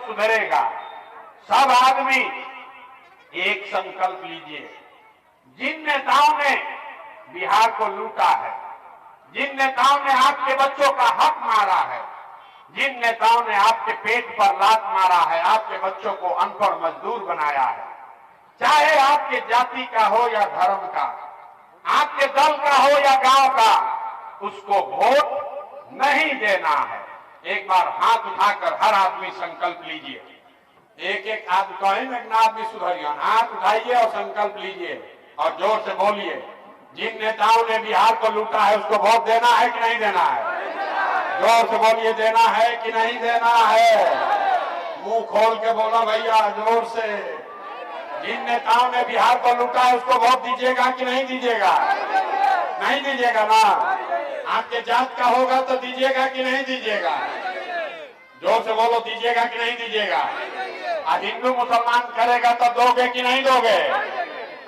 सुधरेगा। सब आदमी एक संकल्प लीजिए। जिन नेताओं ने बिहार को लूटा है, जिन नेताओं ने आपके बच्चों का हक मारा है, जिन नेताओं ने आपके पेट पर लात मारा है, आपके बच्चों को अनपढ़ मजदूर बनाया है, चाहे आपके जाति का हो या धर्म का, आपके दल का हो या गांव का, उसको वोट नहीं देना है। एक बार हाथ उठाकर हर आदमी संकल्प लीजिए। एक एक आदमी कहें ना आदमी सुधरिए, हाथ उठाइए और संकल्प लीजिए और जोर से बोलिए। जिन नेताओं ने बिहार को लूटा है उसको वोट देना है कि नहीं देना है? जोर से बोलिए, देना है कि नहीं देना है? मुंह खोल के बोला भैया, जोर से। जिन नेताओं ने बिहार को लूटा है उसको वोट दीजिएगा कि नहीं दीजिएगा? नहीं दीजिएगा ना? आपके जात का होगा तो दीजिएगा कि नहीं दीजिएगा? जोर से बोलो, दीजिएगा कि नहीं दीजिएगा? हिंदू मुसलमान करेगा तो दोगे कि नहीं दोगे?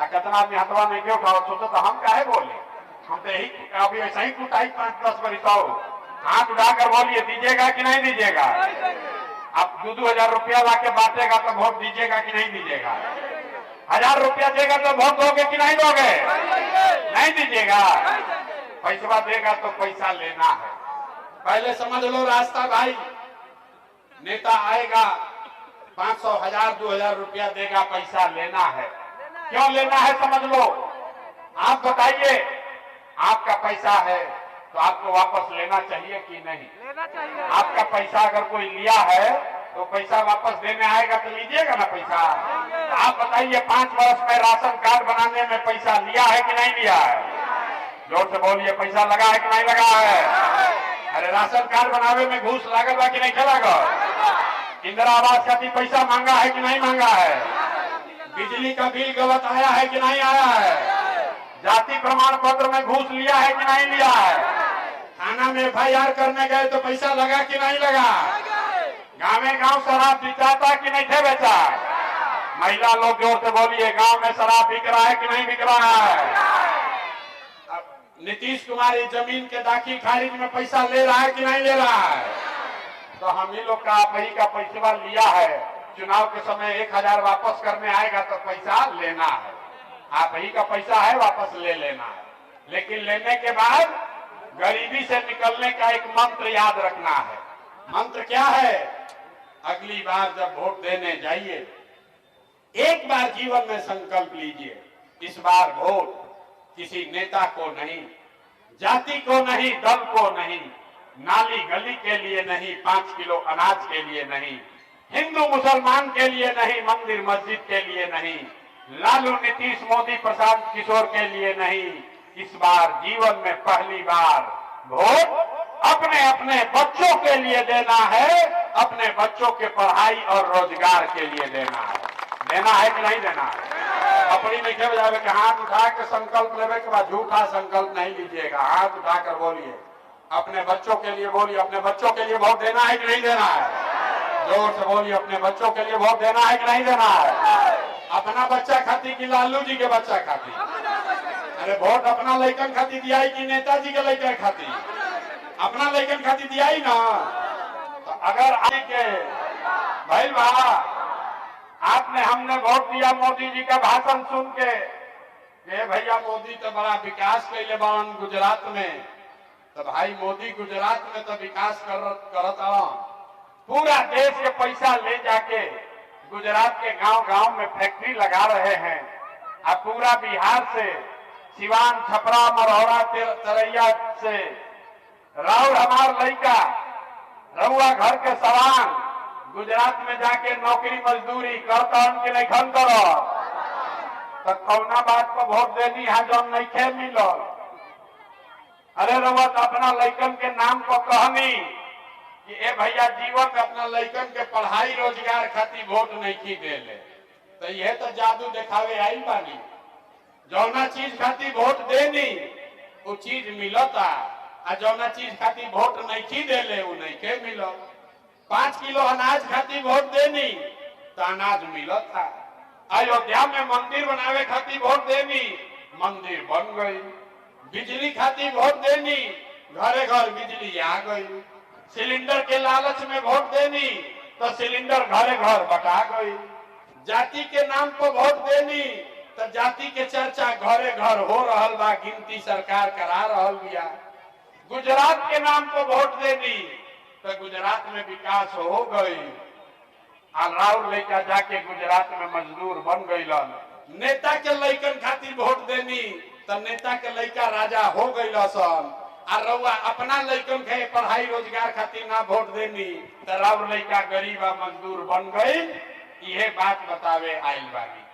कितना आदमी हथवा नहीं के उठाओ, सोचो तो हम काहे बोले? हम तो यही अभी ऐसा ही कुटाई 5-10 बरिसाओ। हाथ उठाकर बोलिए, दीजिएगा कि नहीं दीजिएगा? आप 2-2 हजार रुपया ला के बांटेगा तो वोट दीजिएगा कि नहीं दीजिएगा? 1000 रुपया देगा तो वोट दोगे कि नहीं दोगे? नहीं दीजिएगा। पैसा देगा तो पैसा लेना है। पहले समझ लो रास्ता भाई। नेता आएगा 500, 1000, 2000 रुपया देगा, पैसा लेना है। क्यों लेना है समझ लो। आप बताइए, आपका पैसा है तो आपको वापस लेना चाहिए कि नहीं? लेना चाहिए। आपका पैसा अगर कोई लिया है तो पैसा वापस देने आएगा तो लीजिएगा ना पैसा। तो आप बताइए, 5 वर्ष में राशन कार्ड बनाने में पैसा लिया है कि नहीं लिया है? जोर से बोलिए, पैसा लगा है कि नहीं लगा है? अरे राशन कार्ड बनावे में घूस लागल बा कि नहीं लागल? इंदिरा आवास खातिर पैसा मांगा है कि नहीं मांगा है? बिजली का बिल गलत आया है कि नहीं आया है? जाति प्रमाण पत्र में घूस लिया है कि नहीं लिया है? थाना में FIR करने गए तो पैसा लगा कि नहीं लगा? गाँव शराब बिचाता कि नहीं थे बेचा? महिला लोग जोर से बोलिए, गांव में शराब बिक रहा है कि नहीं बिक रहा है? नीतीश कुमार इस जमीन के दाखिल खारिज में पैसा ले रहा है कि नहीं ले रहा है? तो हम ही लोग का आप ही का पैसा लिया है। चुनाव के समय 1000 वापस करने आएगा तो पैसा लेना है। आप ही का पैसा है, वापस ले लेना है। लेकिन लेने के बाद गरीबी से निकलने का एक मंत्र याद रखना है। मंत्र क्या है? अगली बार जब वोट देने जाइए, एक बार जीवन में संकल्प लीजिए, इस बार वोट किसी नेता को नहीं, जाति को नहीं, दल को नहीं, नाली गली के लिए नहीं, 5 किलो अनाज के लिए नहीं, हिंदू मुसलमान के लिए नहीं, मंदिर मस्जिद के लिए नहीं, लालू नीतीश मोदी प्रशांत किशोर के लिए नहीं। इस बार जीवन में पहली बार वोट अपने अपने बच्चों के लिए देना है, अपने बच्चों के पढ़ाई और रोजगार के लिए देना है। देना है कि नहीं देना है? अपनी नहीं बजावे के हाथ उठा के संकल्प लेवे के बाद झूठा संकल्प नहीं लीजिएगा। हाथ उठाकर बोलिए, अपने बच्चों के लिए बोलिए, अपने बच्चों के लिए वोट देना है कि नहीं देना है? जोर से बोलिए, अपने बच्चों के लिए वोट देना है कि नहीं देना है? अपना बच्चा खाती कि लालू जी के बच्चा खाती? अरे वोट अपना लड़कन खाती दिया कि नेताजी के लड़कन खाती? अपना लड़कन खाती दिया ही ना। तो अगर आगे भाई आपने हमने वोट दिया मोदी जी का भाषण सुन के, भैया मोदी तो बड़ा विकास कैले बान गुजरात में, तो भाई मोदी गुजरात में तो विकास करत पूरा देश के पैसा ले जाके गुजरात के गांव-गांव में फैक्ट्री लगा रहे हैं। अब पूरा बिहार से, सिवान, छपरा, मरौरा, तरैया से राउर हमार लड़का रउआ घर के सवान गुजरात में जाके नौकरी मजदूरी करता के नहीं खन करो तो कौना बात पर वोट देनी है जौन नहीं खे मिलल? अरे रउआ तो अपना लड़कन के नाम पर कहनी कि ए भैया जीवन में अपना लड़कन के पढ़ाई रोजगार खातिर वोट नहीं की देले, तो यह तो जादू दिखावे आई बानी। जौना चीज खातिर वोट देनी वो चीज मिलता, आ जौना चीज खातिर वोट नहीं की देले वो नहीं के मिलल। 5 किलो अनाज खातिर वोट देनी तो अनाज मिलता। अयोध्या में मंदिर बनावे खातिर वोट देनी, मंदिर बन गई। बिजली खातिर वोट देनी, घरे घर बिजली आ गई। सिलेंडर के लालच में वोट देनी, तो सिलेंडर घरे घर बटा गई। जाति के नाम पर वोट देनी तो जाति के चर्चा घरे घर हो रहल बा, गिनती सरकार करा रहल बिया। गुजरात के नाम पर वोट देनी तो गुजरात में विकास हो गई। राउर लड़का जाके गुजरात में मजदूर बन गईलन। नेता के लड़कन खातिर वोट देनी तो नेता के लड़का राजा हो गईल सन। और रउआ अपना लड़कन के पढ़ाई रोजगार खातिर ना वोट देनी तो राउर लड़का गरीब आ मजदूर बन गई। यह बात बतावे आइल बानी।